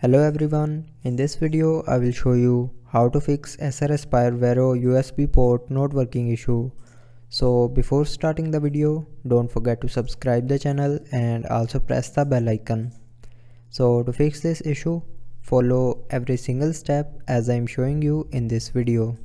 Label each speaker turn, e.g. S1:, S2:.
S1: Hello everyone, in this video I will show you how to fix Acer Aspire Vero USB port not working issue. So before starting the video, don't forget to subscribe the channel and also press the bell icon. So to fix this issue, follow every single step as I am showing you in this video.